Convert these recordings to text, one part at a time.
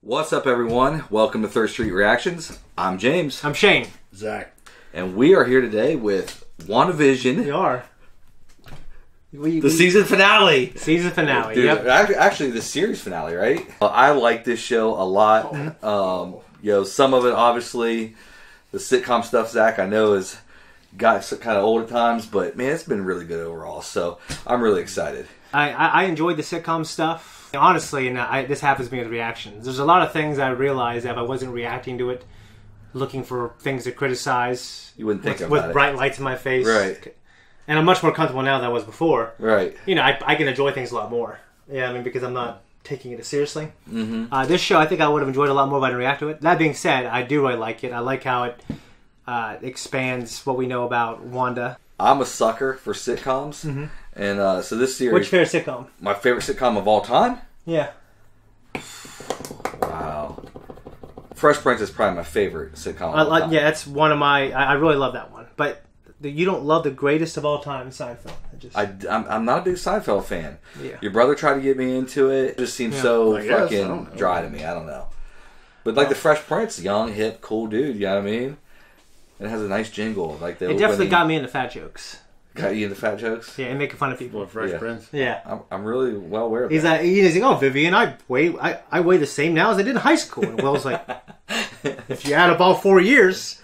What's up, everyone? Welcome to Third Street Reactions. I'm James. I'm Shane. Zakk. And we are here today with WandaVision. We are. The season finale. Season finale, Dude, yep. Actually, the series finale, right? I like this show a lot. Some of it, obviously, the sitcom stuff, Zakk, I know has got kind of old at times, but man, it's been really good overall. So I'm really excited. I enjoyed the sitcom stuff. Honestly, and this happens to me with reactions. There's a lot of things I realized that if I wasn't reacting to it, looking for things to criticize, you wouldn't think about with it. Bright lights in my face, right? And I'm much more comfortable now than I was before, right? You know, I can enjoy things a lot more. Yeah, I mean, because I'm not taking it as seriously. Mm-hmm. This show, I think I would have enjoyed a lot more if I didn't react to it. That being said, I do really like it. I like how it expands what we know about Wanda. I'm a sucker for sitcoms, and so this series. What's your favorite sitcom? My favorite sitcom of all time? Yeah. Wow. Fresh Prince is probably my favorite sitcom of all time. Yeah, that's one of my... I really love that one. But you don't love the greatest of all time, Seinfeld. I'm not a big Seinfeld fan. Yeah. Your brother tried to get me into it. It just seems so fucking dry to me. I don't know. But like the Fresh Prince, young, hip, cool dude, you know what I mean? It has a nice jingle. Like the It definitely got me into fat jokes. Got you into fat jokes? Yeah, and making fun of people. What, Fresh Prince? Yeah. I'm really well aware of He's that. he's like, oh, Vivian, I weigh the same now as I did in high school. And Will's like, if you add up all 4 years.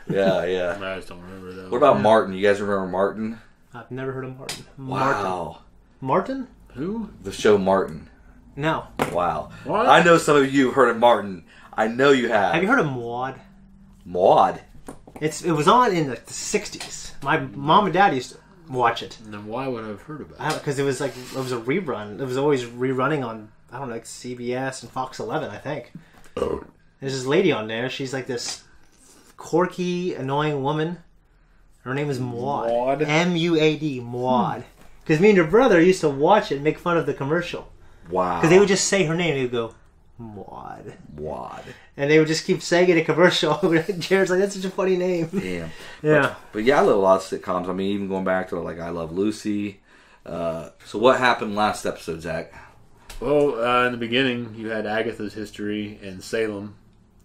Yeah. I just don't remember that. What about Martin? You guys remember Martin? I've never heard of Martin. Wow. Martin? Who? The show Martin. No. Wow. What? I know some of you have heard of Martin. I know you have. Have you heard of Maude? Maude? It was on in the 60s. My mom and dad used to watch it. And then why would I have heard about it? Because it was a rerun. It was always rerunning on, I don't know, like CBS and Fox 11, I think. Oh. There's this lady on there. She's like this quirky, annoying woman. Her name is Maude. Maude? M-U-A-D, Maude. Because me and your brother used to watch it and make fun of the commercial. Wow. Because they would just say her name and they would go, Maude. Maude. And they would just keep saying it in commercial. Jared's like, that's such a funny name. Damn. Yeah. But yeah, I love a lot of sitcoms. I mean, even going back to like I Love Lucy. So what happened last episode, Zakk? Well, in the beginning, you had Agatha's history in Salem,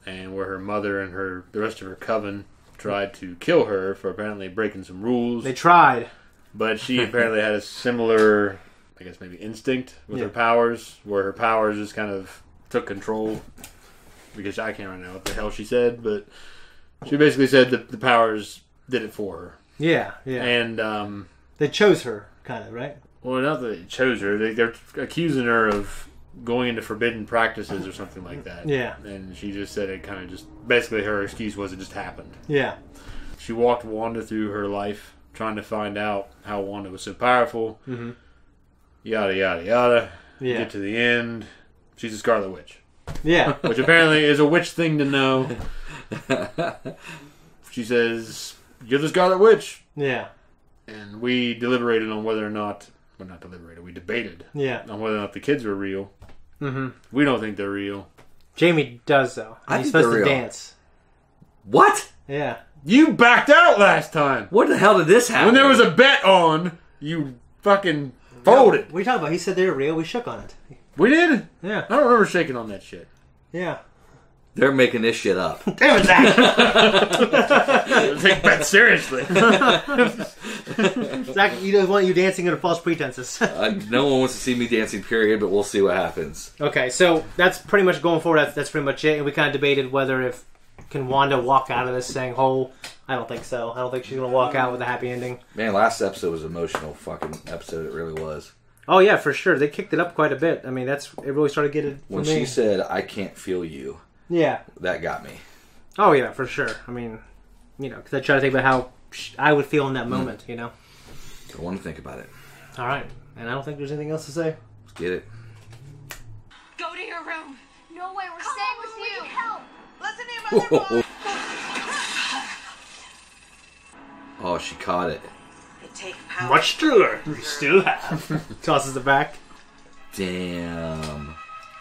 and where her mother and the rest of her coven tried to kill her for apparently breaking some rules. They tried. But she apparently had a similar, I guess maybe instinct with her powers, where her powers just kind of took control. Because I can't remember what the hell she said, but she basically said that the powers did it for her. Yeah. And they chose her, kind of, right? well, not that they chose her. They're accusing her of going into forbidden practices or something like that. Yeah. And she just said it kind of just... Basically, her excuse was it just happened. Yeah. She walked Wanda through her life, trying to find out how Wanda was so powerful. Mm-hmm. Yada, yada, yada. Yeah. Get to the end. She's a Scarlet Witch. Yeah. Which apparently is a witch thing to know. She says, you're the Scarlet Witch. Yeah. And we deliberated on whether or not... Well, not deliberated. We debated on whether or not the kids were real. Mm-hmm. We don't think they're real. Jamie does, though. He's supposed to dance. What? Yeah. You backed out last time. What the hell did this happen? When there was a bet on, you fucking folded. What are you talking about? He said they were real. We shook on it. We did? Yeah. I don't remember shaking on that shit. Yeah. They're making this shit up. Damn it, Zakk! Take bet seriously. Zakk, he doesn't want you dancing under false pretenses. No one wants to see me dancing, period, but we'll see what happens. Okay, so that's pretty much going forward. That's pretty much it. And we kind of debated whether can Wanda walk out of this saying whole. I don't think so. I don't think she's going to walk out with a happy ending. Man, last episode was an emotional fucking episode. It really was. Oh, yeah, for sure. They kicked it up quite a bit. I mean, it really started getting... When she said, I can't feel you. Yeah. That got me. Oh, yeah, for sure. I mean, because I try to think about how I would feel in that moment, I want to think about it. All right. And I don't think there's anything else to say. Let's get it. Go to your room. No way, we're staying with you. Help. Listen to your mother. Oh, she caught it. Take power. Much to learn. We still have. Tosses it back. Damn.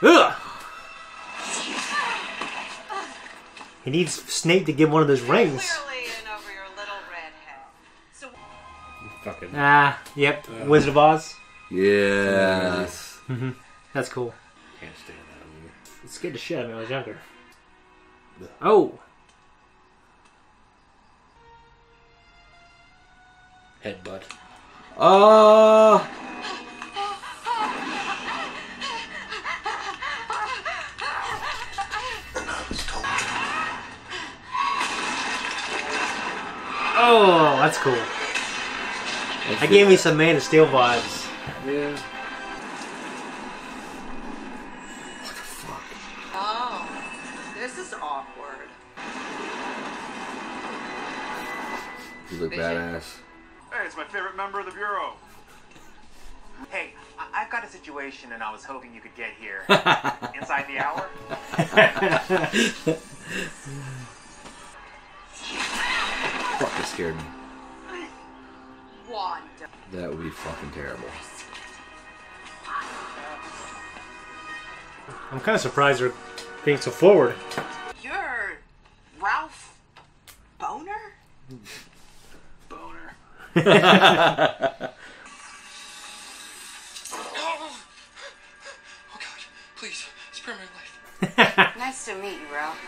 Ugh. He needs Snape to give one of those rings. Clearly in over your little redhead. So Fucking. Yep. Wizard of Oz. Yes. That's cool. Can't stand that movie. It scared the shit out of me when I was younger. Oh! Headbutt. Oh, that's cool. That gave me some Man of Steel vibes. Yeah. Oh, this is awkward. You look badass. Hey, it's my favorite member of the Bureau. Hey, I've got a situation and I was hoping you could get here. Inside the hour? Fucking scared me. Wanda. That would be fucking terrible. I'm kind of surprised they're being so forward. You're Ralph Boner? Boner. Oh God, please, spare my life. Nice to meet you, Ralph.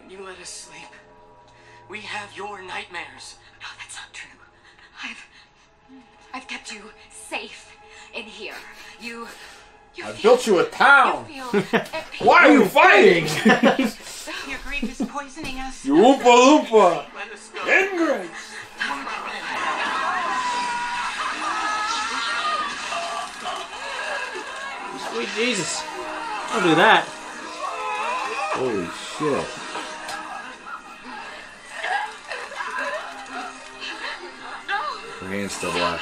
When you let us sleep, we have your nightmares. No, that's not true. I've kept you safe in here. You I built you a town. feel at peace. Why are you fighting? Your grief is poisoning us. You Oompa Loompa. Let us go. Ingrates. Sweet Jesus. Don't do that. Holy shit. Her hand's still black.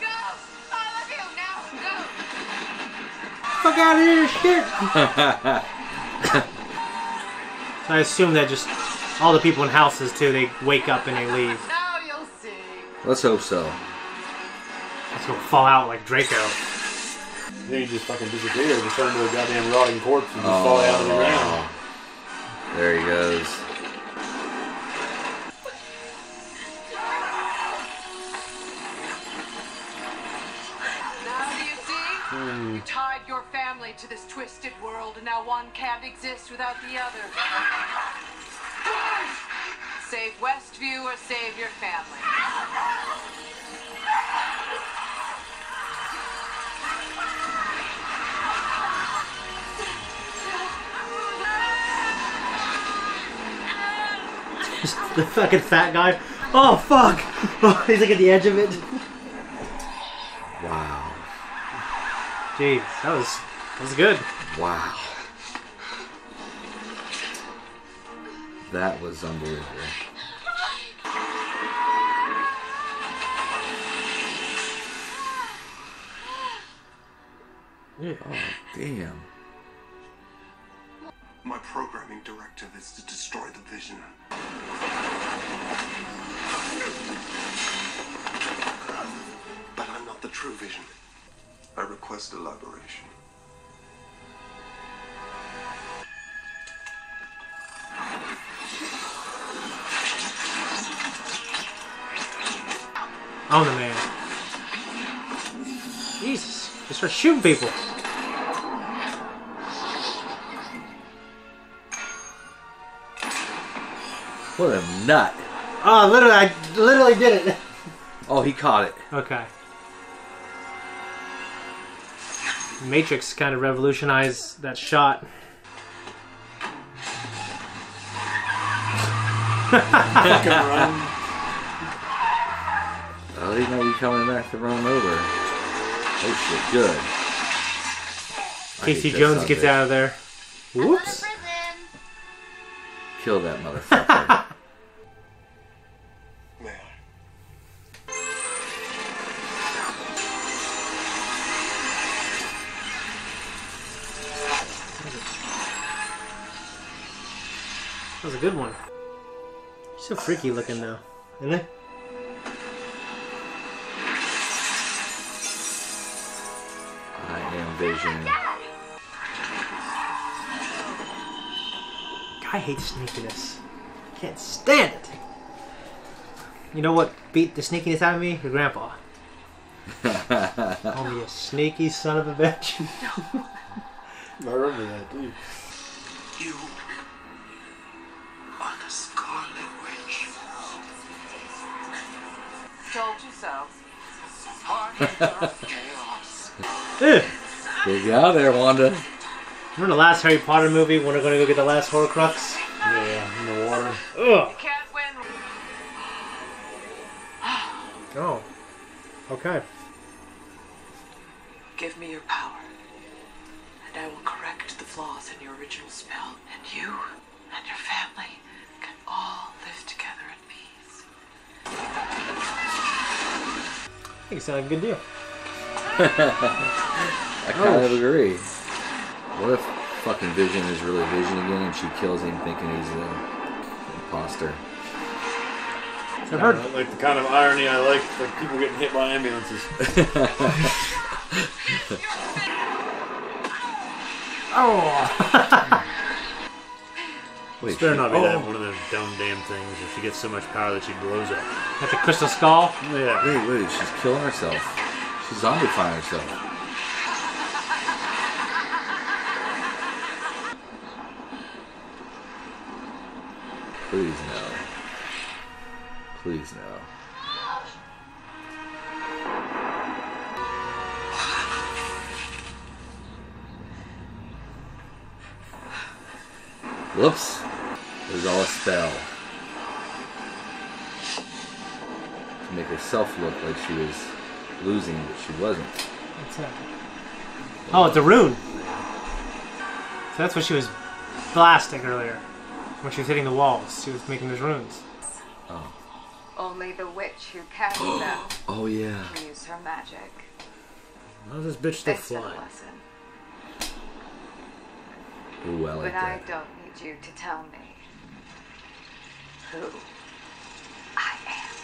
Go! I love you now. Go! Fuck out of here, shit! So I assume that just all the people in houses too, they wake up and they leave. Now you'll see. Let's hope so. It's gonna fall out like Draco. Then you just fucking disappear, just turn into a goddamn rotting corpse and just fall out on the ground. There he goes. Now do you see? You tied your family to this twisted world, and now one can't exist without the other. Save Westview or save your family. The fucking fat guy. Oh fuck! Oh, he's like at the edge of it. Wow. Jeez, that was good. Wow. That was unbelievable. Oh, damn. My programming directive is to destroy the vision. But I'm not the true vision. I request elaboration. On the man. Jesus, just start shooting people. What a nut. Oh, literally, I literally did it. Oh, he caught it. Okay. Matrix kind of revolutionized that shot. Fucking run. Oh, he might be coming back to run over. Oh shit, good. Casey I hate Jones that gets son out of there. Whoops. Prison. Kill that motherfucker. May I? That was a good one. He's so freaky looking though, isn't he? I am Vision. I hate sneakiness. Can't stand it. You know what beat the sneakiness out of me? Your grandpa. Oh, you sneaky son of a bitch. I remember that, too. You are the Scarlet Witch. Told you so. Chaos. Get you out of there, Wanda. Remember the last Harry Potter movie when we're going to go get the last Horcrux? Yeah, in the water. Ugh. Can't win. Oh. Okay. Give me your power, and I will correct the flaws in your original spell, and you and your family can all live together in peace. I think it sounds like a good deal. I kind of agree. What if fucking Vision is really Vision again and she kills him thinking he's the imposter? I've heard. Like the kind of irony I like people getting hit by ambulances. Oh! Wait, It better not be that one of those dumb damn things if she gets so much power that she blows up. That's a crystal skull? Yeah. Wait, she's killing herself. She's zombifying herself. Please no. Please no. Whoops. It was all a spell. To make herself look like she was losing, but she wasn't. What's that? Oh, it's a rune. So that's what she was blasting earlier. When she was hitting the walls, she was making those runes. Oh. Only the witch who cast them Oh yeah. can use her magic. How's this bitch still It's a flying? lesson. Ooh, I like But I that. don't need you to tell me who I am.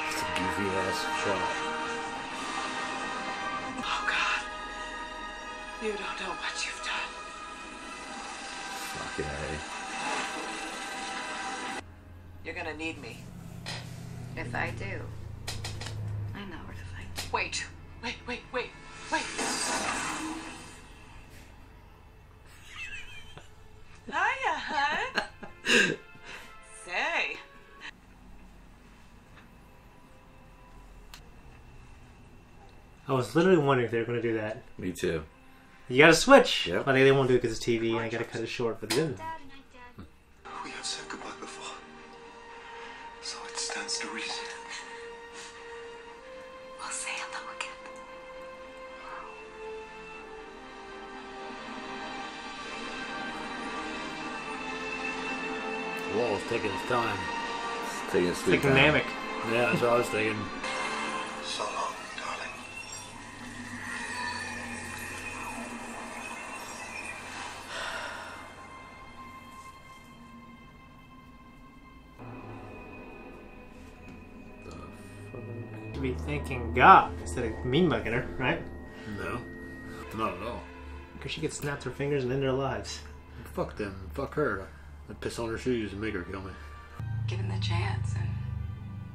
It's a goofy ass shot. Oh God, you don't know what you've done. Fucking A. You're gonna need me. If I do, I know where to find you. Wait. Hiya, hun. Say. I was literally wondering if they were going to do that. Me too. You gotta switch! Yep. But they won't do it because it's TV and I gotta cut it short, but they didn't. We have said goodbye before, so it stands to reason. We'll say hello again. The wall's taking its time. It's taking a sweet Like time. Namek. Yeah, that's what I was thinking. So long, darling. Should be thanking God instead of mean mugging her, right? No. Not at all. Because she could snap her fingers and end their lives. Fuck them. Fuck her. I'd piss on her shoes and make her kill me. Given the chance and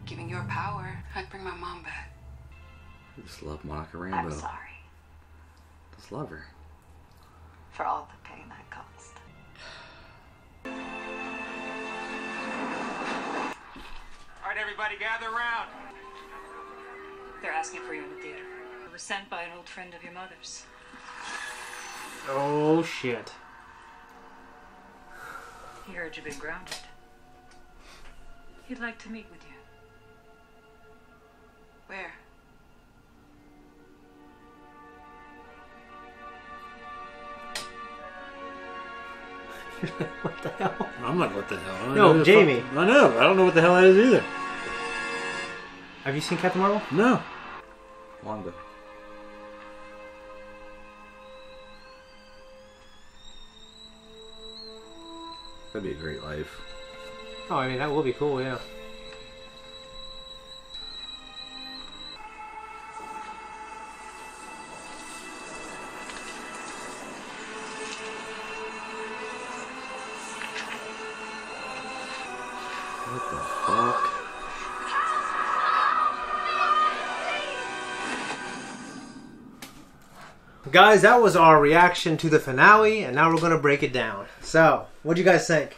giving your power, I'd bring my mom back. I just love Monica Rambeau. I'm sorry Just love her. for all the pain I caused. All right, everybody, gather around. They're asking for you in the theater. We were sent by an old friend of your mother's. Oh shit. He heard you've been grounded. He'd like to meet with you. Where? What the hell? I'm like, what the hell? I don't No, know Jamie. I know. I don't know what the hell that is either. Have you seen Captain Marvel? No. Wanda. That'd be a great life. Oh, I mean, that will be cool, yeah. Guys, that was our reaction to the finale, and now we're going to break it down. So, what do you guys think?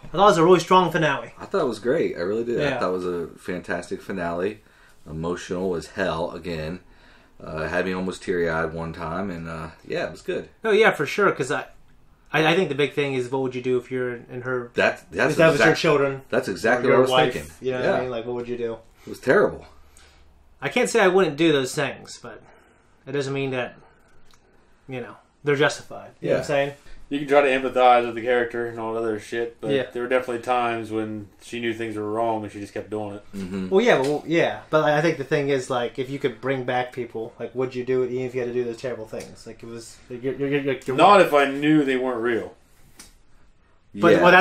I thought it was a really strong finale. I thought it was great. I really did. Yeah. I thought it was a fantastic finale. Emotional as hell again. Had me almost teary-eyed one time, and yeah, it was good. Oh yeah, for sure. Because I think the big thing is, what would you do if you're in her? That's if that was your children. That's exactly or what I your was wife, thinking. You know what I mean? Like, what would you do? It was terrible. I can't say I wouldn't do those things, but it doesn't mean that they're justified. You know what I'm saying? You can try to empathize with the character and all that other shit, but Yeah. there were definitely times when she knew things were wrong and she just kept doing it. Mm-hmm. Well, yeah, but I think the thing is, like, if you could bring back people, like, would you do it even if you had to do those terrible things? Like, it was you're Not if I knew they weren't real. But Yeah.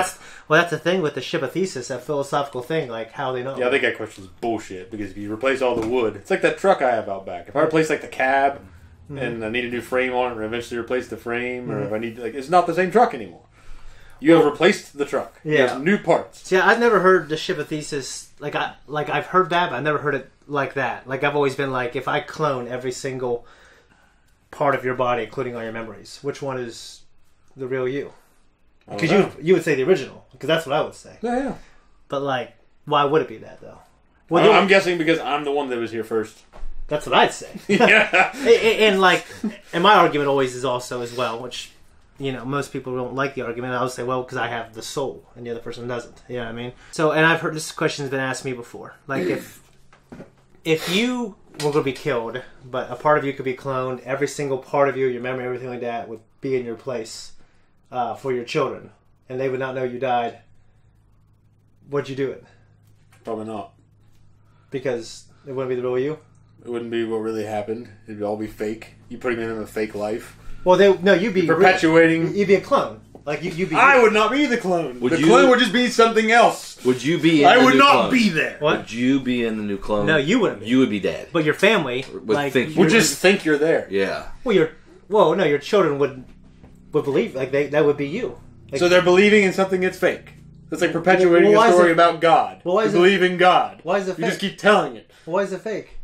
that's the thing with the ship of thesis, that philosophical thing, like how they know. Yeah, I think that question's bullshit, because if you replace all the wood, it's like that truck I have out back. If I replace like the cab and I need a new frame on it, or eventually replace the frame, or if I need it's not the same truck anymore. You have replaced the truck. Yeah. There's new parts. See, I've never heard the ship of thesis I've heard that, but I've never heard it like that. Like, I've always been like, if I clone every single part of your body, including all your memories, which one is the real you? Because you would say the original, because that's what I would say. Yeah. But like, why would it be that though? Well, I'm guessing because I'm the one that was here first. That's what I'd say. Yeah. and my argument always is also as well, which, most people don't like the argument. I would say, well, because I have the soul and the other person doesn't. You know what I mean? So, and I've heard this question's been asked me before. Like, if you were going to be killed, but a part of you could be cloned, every single part of you, your memory, everything like that, would be in your place for your children, and they would not know you died, would you do it? Probably not. Because it wouldn't be the real you? It wouldn't be what really happened. It'd all be fake. You putting them in a fake life. Well, you'd be perpetuating. You'd be a clone. Like you'd be. I would not be the clone. Would the you- clone would just be something else. Would you be in I the would new not clone? be there. What? Would you be in the new clone? No, you wouldn't be. You would be dead. But your family think Would just think you're there. Yeah. your children would believe that would be you. Like, So they're believing in something that's fake. It's like perpetuating Well, why a is story it- about God. well, why You is it- believe in God. why is it You just fake? keep telling it. Why is it fake?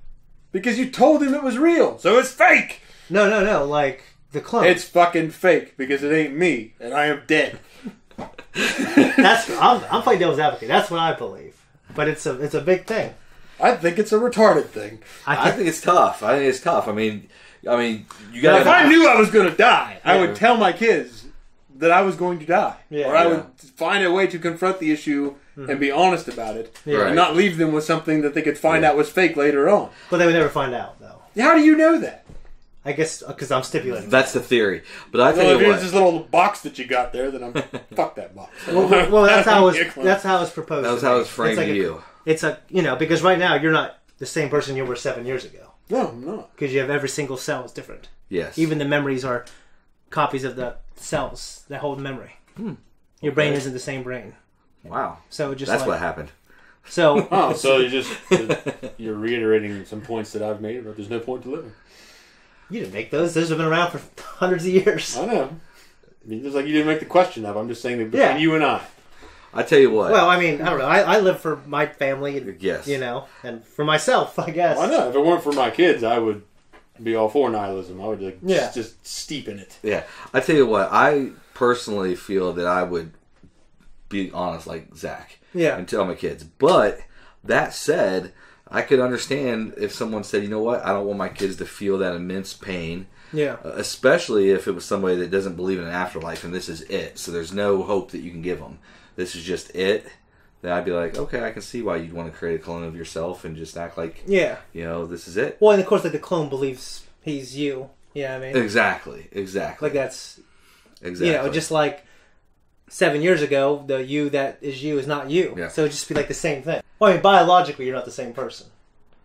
Because you told him it was real, so it's fake. No. Like the clone. It's fucking fake because it ain't me, and I am dead. I'm playing devil's advocate. That's what I believe. But it's a big thing. I think it's a retarded thing. I think it's tough. I mean, you Now, got. if I knew I was going to die, I would tell my kids that I was going to die. Yeah. Or I would find a way to confront the issue and be honest about it. Right. And not leave them with something that they could find out was fake later on. But they would never find out, though. How do you know that? I guess because I'm stipulating. That's the theory. But I tell Well, if you it's what. this little box that you got there, then I'm fuck that box. Well, that's how it was proposed. That was to how me. it was framed It's to you. It's because right now you're not the same person you were 7 years ago. No, I'm not. Because you have every single cell is different. Yes. Even the memories are copies of the cells that hold memory. Your brain isn't the same brain. Wow. So just That's like, what happened. So Oh, so you're reiterating some points that I've made, but there's no point to living. you didn't make those. Those have been around for hundreds of years. I know. I mean, just like you didn't make the question up. I'm just saying that between you and I. I tell you what. Well, I mean, I don't know. I live for my family, Yes. and for myself, I guess. Well, I know. If it weren't for my kids, I would be all for nihilism. I would just steep in it. Yeah. I tell you what. I personally feel that I would be honest like Zach. Yeah. And tell my kids. But that said, I could understand if someone said, you know what, I don't want my kids to feel that immense pain. Yeah. Especially if it was somebody that doesn't believe in an afterlife and this is it. So there's no hope that you can give them. This is just it. Then I'd be like, okay, I can see why you'd want to create a clone of yourself and just act like, this is it. Well, and of course, like the clone believes he's you. Yeah, I mean, Exactly. like that's Exactly. just like 7 years ago, the you that is you is not you. Yeah. So it'd just be like the same thing. Well, I mean, biologically, you're not the same person.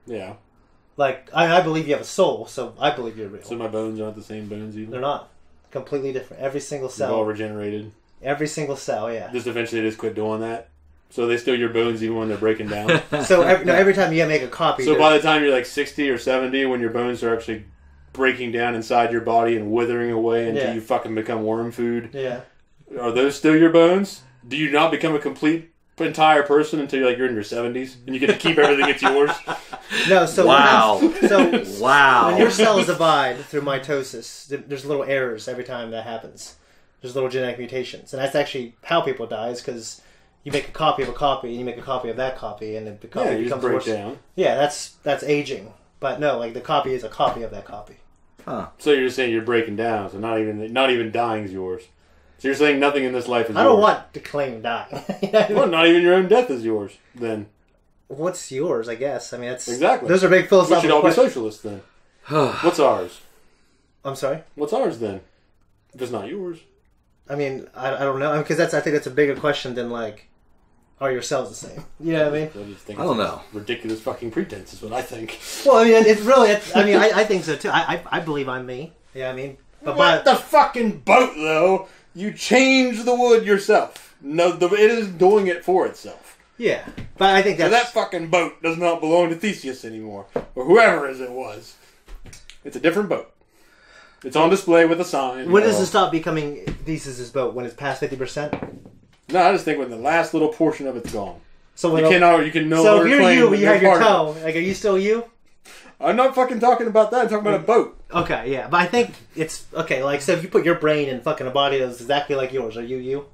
Yeah. Like I believe you have a soul, so I believe you're real. So my bones aren't the same bones either? They're not. Completely different. Every single They've all cell. regenerated. Every single cell. Yeah. Just eventually they just quit doing that. So they still your bones even when they're breaking down. So every time you make a copy. So by the time you're like 60 or 70, when your bones are actually breaking down inside your body and withering away until you fucking become worm food, yeah. are those still your bones? Do you not become a complete entire person until you're in your 70s, and you get to keep everything that's yours. No, so wow. When your cells divide through mitosis, there's little errors every time that happens. There's little genetic mutations, and that's actually how people die. Is because you make a copy of a copy, and you make a copy of that copy, and the copy becomes break worse. down. Yeah, that's aging. But no, like the copy is a copy of that copy. Huh. So you're just saying you're breaking down. So not even dying is yours. So you're saying nothing in this life is yours. I don't want to claim dying. Well, not even your own death is yours. Then what's yours? I guess. I mean, that's exactly. Those are big philosophical We should all questions. be socialists then. What's ours? I'm sorry. What's ours then? If it's not yours. I mean, I don't know, because I think that's a bigger question than like, are your cells the same? You know what I mean? I don't know. Ridiculous fucking pretense is what I think. Well, I mean, it's really. I think so too. I believe I'm me. Yeah, I mean, but the fucking boat though. You change the wood yourself. No, it is doing it for itself. Yeah, but I think so that fucking boat does not belong to Theseus anymore, or whoever it was. It's a different boat. It's on display with a sign. When does it stop becoming Theseus's boat? When it's past 50%? No, I just think when the last little portion of it's gone. So you can no longer claim. So if you're you, when you have your toe, like, are you still you? I'm not fucking talking about that. I'm talking about a boat. Okay, yeah, but I think it's okay. Like, so if you put your brain in fucking a body that's exactly like yours, are you you?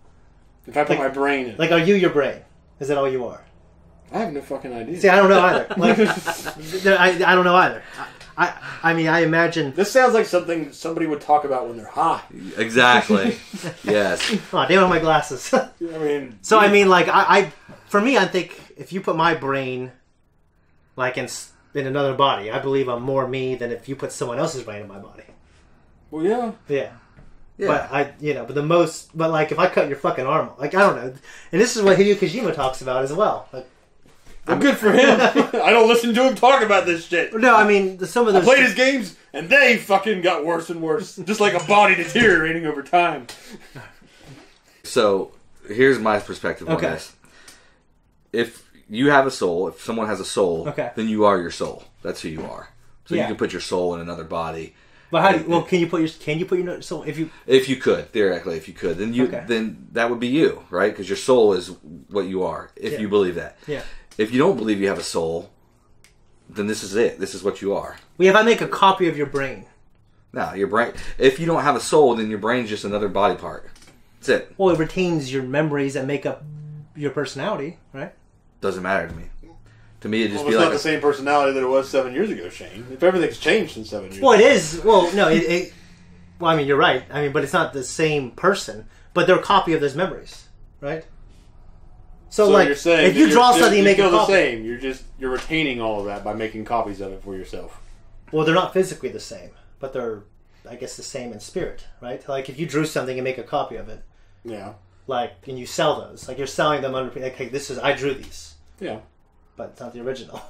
If I put my brain in, like, are you your brain? Is that all you are? I have no fucking idea. See, I don't know either. Like, I don't know either. I mean, I imagine this sounds like something somebody would talk about when they're high. Exactly. Yes. Oh, damn it, my glasses. I mean, so I mean, like, for me, I think if you put my brain, like, in another body, I believe I'm more me than if you put someone else's brain in my body. Well, yeah. Yeah. But but like, if I cut your fucking arm, like, I don't know, and this is what Hideo Kojima talks about as well. Like, I'm good for him. I don't listen to him talk about this shit. No, I mean, some of those... I played his games, and they fucking got worse and worse. Just like a body deteriorating over time. So, here's my perspective on this. If you have a soul, if someone has a soul, then you are your soul. That's who you are. So you can put your soul in another body. But how do you, can you put your soul if you could, theoretically, then that would be you, right? Because your soul is what you are, if you believe that. Yeah. If you don't believe you have a soul, then this is it. This is what you are. Well, if I make a copy of your brain. No, your brain. If you don't have a soul, then your brain's just another body part. That's it. Well, it retains your memories that make up your personality, right? Doesn't matter to me. To me, it just it's not the same personality that it was 7 years ago, Shane. If everything's changed in 7 years. Well, it is. Well, no, well, I mean, you're right. I mean, but it's not the same person. But they're a copy of those memories, right? So like, you're saying if you draw something, you make it the same. You're retaining all of that by making copies of it for yourself. Well, they're not physically the same, but they're, I guess, the same in spirit, right? Like, if you drew something and make a copy of it, yeah. Like, and you sell those, like, you're selling them under. Like, hey, I drew these. Yeah. But it's not the original.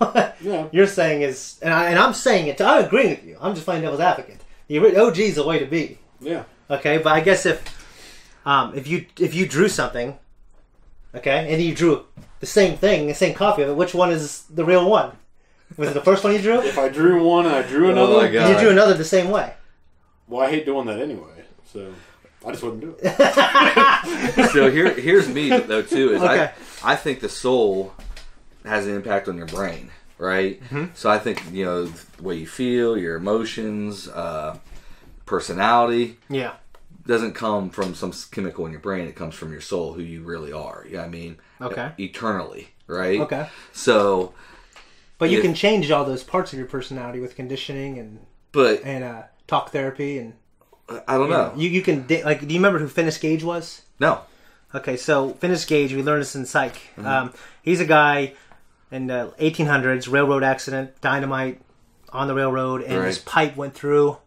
Yeah. You're saying is, and I'm saying it. I'm agreeing with you. I'm just playing devil's advocate. The OG is the way to be. Yeah. Okay, but I guess if you drew something. Okay, and you drew the same thing, the same copy of it. Which one is the real one? Was it the first one you drew? If I drew one and I drew another, oh my God. You drew another the same way. Well, I hate doing that anyway, so I just wouldn't do it. So here's me though too. Is okay. I think the soul has an impact on your brain, right? Mm-hmm. So I think the way you feel, your emotions, personality. Yeah. Doesn't come from some chemical in your brain. It comes from your soul, who you really are. You know what I mean? Okay. Eternally, right? Okay. So, but you can change all those parts of your personality with conditioning and talk therapy and. I don't know. You can like. Do you remember who Finis Gage was? No. Okay, so Finis Gage, we learned this in psych. Mm-hmm. He's a guy in the 1800s, railroad accident, dynamite on the railroad, and his pipe went through.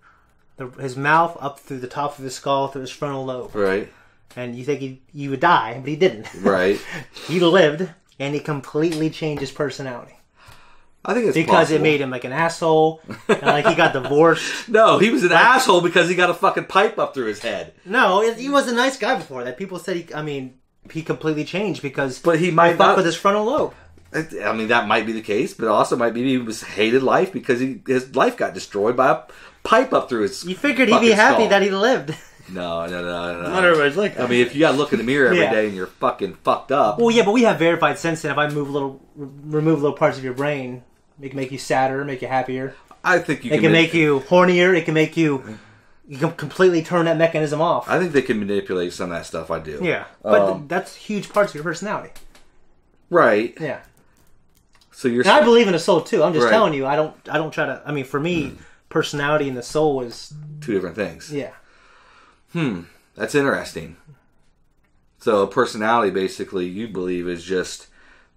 His mouth up through the top of his skull, through his frontal lobe. Right. And you think he would die, but he didn't. Right. He lived, and he completely changed his personality. I think it's because possible. It made him like an asshole, and like he got divorced. No, he was an asshole because he got a fucking pipe up through his head. No, he was a nice guy before that. People said he completely changed because he might fuck with his frontal lobe. I mean, that might be the case, but it also might be he hated life because his life got destroyed by a pipe up through his. You figured he'd be happy that he lived. No. Not everybody's like that. I mean, if you got to look in the mirror every Yeah. day and you're fucking fucked up. Well, yeah, but we have verified sense that if I remove little parts of your brain, it can make you sadder, make you happier. I think it can make you hornier. It can make you can completely turn that mechanism off. I think they can manipulate some of that stuff. I do. Yeah, but that's huge parts of your personality. Right. Yeah. So you're. And I believe in the soul too. I'm just Right. telling you. I don't try to. I mean, for me, personality and the soul is two different things. Yeah. That's interesting. So personality, basically, you believe is just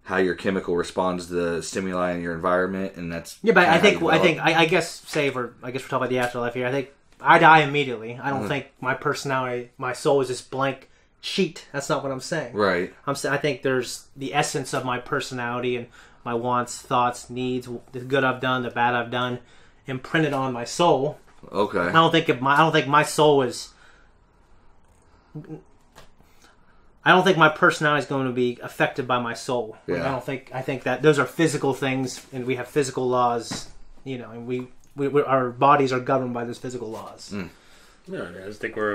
how your chemical responds to the stimuli in your environment, and that's yeah. But I I guess we're talking about the afterlife here. I think I die immediately. I don't think my personality, my soul is this blank sheet. That's not what I'm saying. Right. I think there's the essence of my personality and my wants, thoughts, needs, the good I've done, the bad I've done, imprinted on my soul. Okay. I don't think my soul is. I don't think my personality is going to be affected by my soul. Yeah. I think that those are physical things, and we have physical laws. And we our bodies are governed by those physical laws. No, I just think we're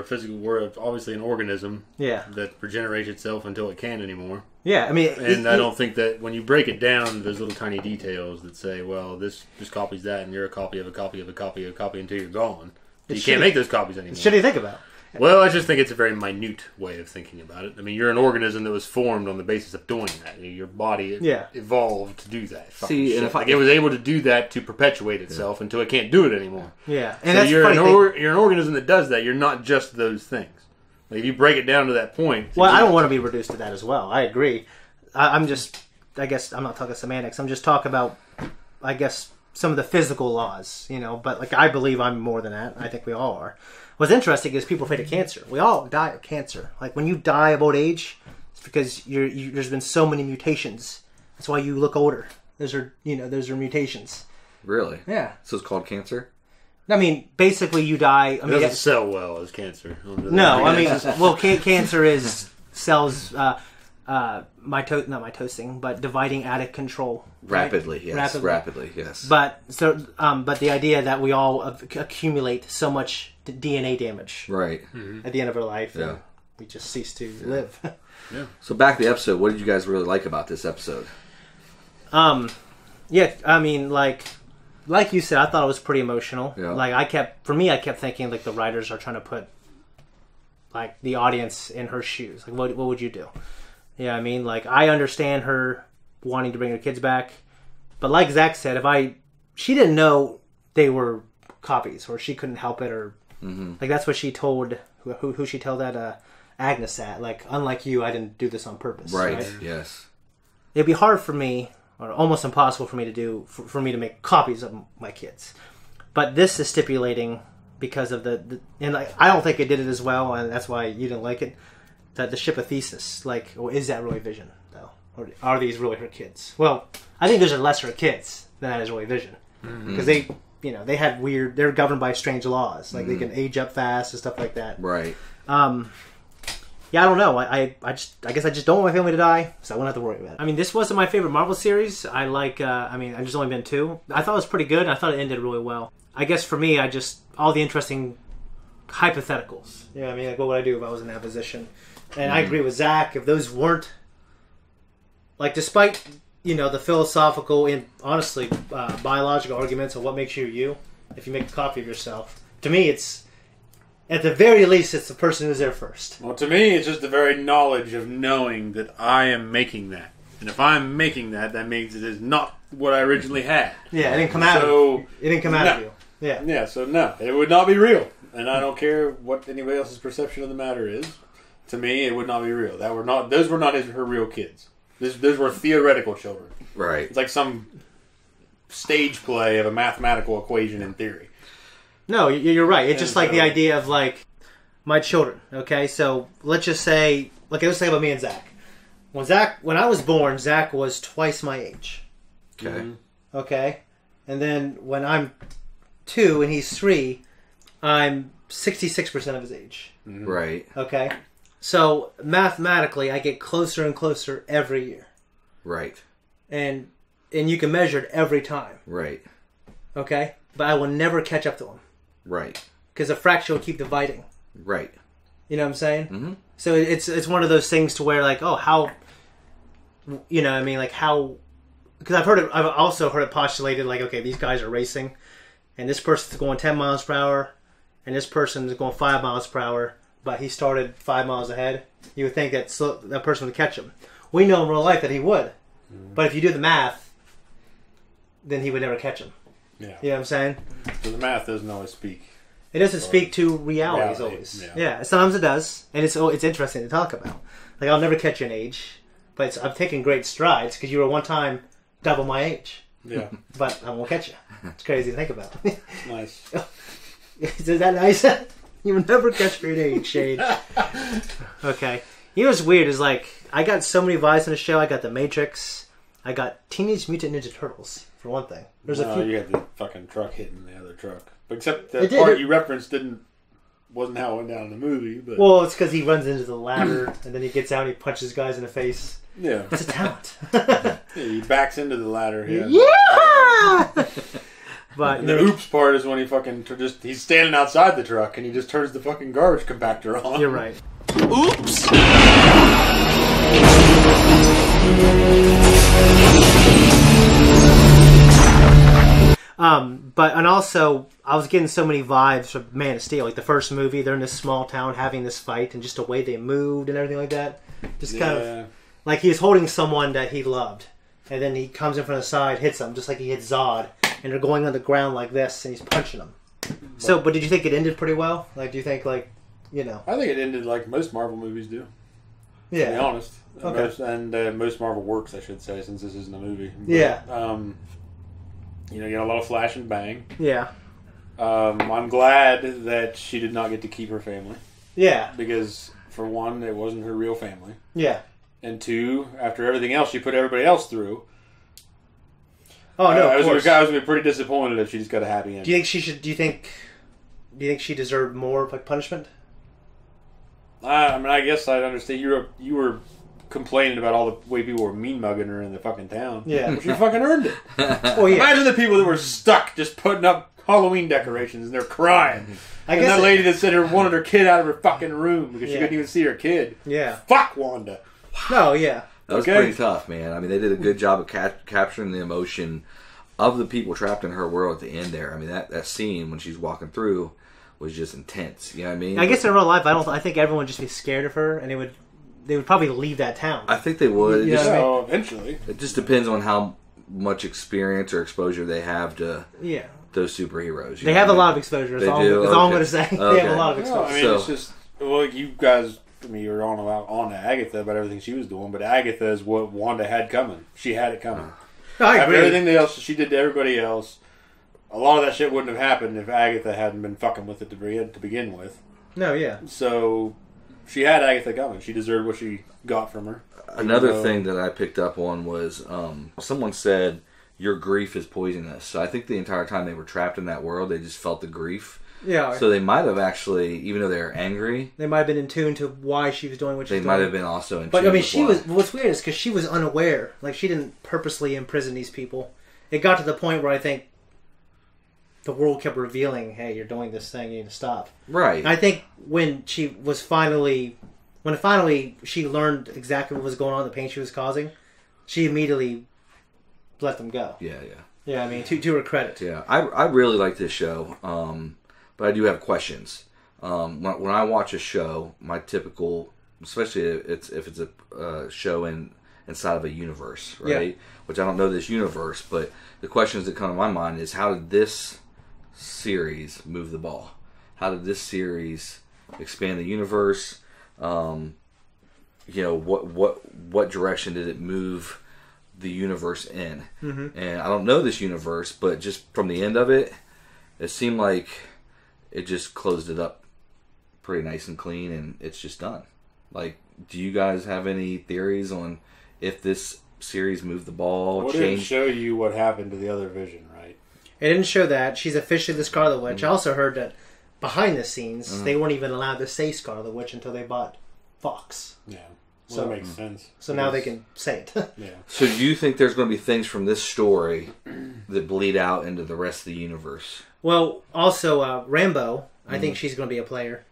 obviously an organism. Yeah. That regenerates itself until it can't anymore. Yeah, I mean, I don't think that when you break it down, there's little tiny details that say, well, this copy's that, and you're a copy of a copy of a copy of a copy until you're gone. You can't make those copies anymore. What do you think about? Well, I just think it's a very minute way of thinking about it. I mean, you're an organism that was formed on the basis of doing that. Your body evolved to do that. See, and if it was able to do that to perpetuate itself until it can't do it anymore. Yeah, and so you're an organism that does that. You're not just those things. Like if you break it down to that point. Well, I don't want to be reduced to that as well. I agree. I guess I'm not talking semantics. I'm just talking about, I guess, some of the physical laws. But like I believe I'm more than that. I think we all are. What's interesting is people afraid of cancer. We all die of cancer. Like when you die of old age, it's because there's been so many mutations. That's why you look older. Those are mutations. Really? Yeah. So it's called cancer? I mean, basically you die. I mean, it doesn't sell well as cancer. No, I mean, well, cancer is cells not mitosing, but dividing out of control. Rapidly, right? Rapidly, yes. But the idea that we all accumulate so much DNA damage, right, at the end of our life, and we just cease to live. Yeah. So back to the episode. What did you guys really like about this episode? Yeah, I mean, like you said, I thought it was pretty emotional. Yeah. Like I kept thinking like the writers are trying to put like the audience in her shoes. Like, what would you do? Yeah, I mean, like I understand her wanting to bring her kids back, but like Zach said, she didn't know they were copies, or she couldn't help it, or like that's what she told who she told that Agnes at. Like, unlike you, I didn't do this on purpose. Right. Yes. It'd be hard for me, or almost impossible for me to do for me to make copies of my kids. But this is stipulating because of the and I don't think it did it as well, and that's why you didn't like it. That the ship of Theseus, like, is that really Vision though, or are these really her kids? Well, I think those are less her kids than that is really Vision, because they had they're governed by strange laws, like they can age up fast and stuff like that. Right. Yeah, I don't know. I guess I just don't want my family to die, so I won't have to worry about it. I mean, this wasn't my favorite Marvel series. I like. I've just only been 2. I thought it was pretty good. I thought it ended really well. I guess for me, all the interesting hypotheticals. Yeah, I mean, like, what would I do if I was in that position? And I agree with Zach. If those weren't, like, despite the philosophical and honestly biological arguments of what makes you you, if you make a copy of yourself, to me it's. At the very least, it's the person who's there first. Well, to me, it's just the very knowledge of knowing that I am making that. And if I'm making that, that means it is not what I originally had. Yeah, it didn't come out of you. It didn't come out of you. Yeah. Yeah, so no, it would not be real. And I don't care what anybody else's perception of the matter is. To me, it would not be real. Those were not her real kids. Those were theoretical children. Right. It's like some stage play of a mathematical equation in theory. No, you're right. It's just like the idea of, like, my children, okay? So, let's just say, like, let's say about me and Zach. When I was born, Zach was twice my age. Okay. Okay? And then when I'm 2 and he's 3, I'm 66% of his age. Right. Okay? So, mathematically, I get closer and closer every year. Right. And you can measure it every time. Right. Okay? But I will never catch up to him. Right. Because the fraction will keep dividing. Right. You know what I'm saying? Mm-hmm. So it's one of those things to where like, oh, how, you know what I mean, like how, because I've also heard it postulated like, okay, these guys are racing, and this person's going 10 miles per hour, and this person's going 5 miles per hour, but he started 5 miles ahead. You would think that person would catch him. We know in real life that he would, but if you do the math, then he would never catch him. Yeah. You know what I'm saying? So the math doesn't always speak. It doesn't speak to realities always. Yeah, sometimes it does, and it's interesting to talk about. Like, I'll never catch your age, but I'm taking great strides because you were one time double my age. Yeah. But I won't catch you. It's crazy to think about. Nice. Is that nice? You will never catch your age, Shane. Okay. You know what's weird is, like, I got so many vibes in the show. I got The Matrix. I got Teenage Mutant Ninja Turtles, for one thing. There's a few. You had the fucking truck hitting the other truck. Except the part you referenced wasn't how it went down in the movie. But well, it's because he runs into the ladder and then he gets out and he punches guys in the face. Yeah, it's a talent. Yeah, he backs into the ladder. Yeah. But the oops part is when he fucking he's standing outside the truck and he just turns the fucking garbage compactor on. You're right. Oops. And also, I was getting so many vibes from Man of Steel. Like the first movie, they're in this small town having this fight, and just the way they moved and everything like that. Just kind of like he was holding someone that he loved, and then he comes in from the side, hits him, just like he hit Zod, and they're going on the ground like this, and he's punching them. But did you think it ended pretty well? Like, do you think, like, you know? I think it ended like most Marvel movies do. Yeah. To be honest. Okay. Most Marvel works, I should say, since this isn't a movie. But, yeah. You got a lot of flash and bang. Yeah. I'm glad that she did not get to keep her family. Yeah. Because, for one, it wasn't her real family. Yeah. And two, after everything else she put everybody else through. Oh no! I was going to be pretty disappointed if she just got a happy ending. Do you think she should? Do you think she deserved more like punishment? I mean, I guess I'd understand. You were complaining about all the way people were mean mugging her in the fucking town. Yeah, but she fucking earned it. Oh yeah. Imagine the people that were stuck just putting up Halloween decorations and they're crying. And that lady that said wanted her kid out of her fucking room because she couldn't even see her kid. Yeah. Fuck Wanda. No, yeah. That was pretty tough, man. I mean, they did a good job of capturing the emotion of the people trapped in her world at the end there. I mean, that scene when she's walking through was just intense. You know what I mean? I guess in real life, I think everyone would just be scared of her, and they would probably leave that town. I think they would. Eventually. It just depends on how much experience or exposure they have to those superheroes. They have a lot of exposure. That's all I'm going to say. Okay. They have a lot of exposure. No, I mean, it's just, well, you guys, I mean, you were on to Agatha about everything she was doing, but Agatha is what Wanda had coming. She had it coming. I agree. Everything else she did to everybody else, a lot of that shit wouldn't have happened if Agatha hadn't been fucking with it to begin with. No, yeah. So she had Agatha coming. She deserved what she got from her. Another thing that I picked up on was someone said your grief is poisonous. So I think the entire time they were trapped in that world, they just felt the grief. Yeah. So they might have actually, even though they were angry, they might have been in tune to why she was doing what she was doing. They might have been also in tune. But I mean, she was. What's weird is because she was unaware. Like, she didn't purposely imprison these people. It got to the point where I think the world kept revealing, "Hey, you're doing this thing. You need to stop." Right. And I think when she finally she learned exactly what was going on, the pain she was causing, she immediately let them go. Yeah. Yeah, I mean, to her credit. Yeah, I really like this show. But I do have questions. When I watch a show, my typical, especially if it's a show inside of a universe, right? Yeah. Which I don't know this universe, but the questions that come to my mind is, how did this series move the ball? How did this series expand the universe? What direction did it move the universe in? Mm-hmm. And I don't know this universe, but just from the end of it, it seemed like it just closed it up pretty nice and clean, and it's just done. Like, do you guys have any theories on if this series moved the ball? Well, it didn't show you what happened to the other Vision, right? It didn't show that. She's officially the Scarlet Witch. Mm-hmm. I also heard that behind the scenes, they weren't even allowed to say Scarlet Witch until they bought Fox. Yeah. Well, that makes sense. So now they can say it. Yeah. So do you think there's going to be things from this story that bleed out into the rest of the universe? Well, also, Rambo, I think she's going to be a player.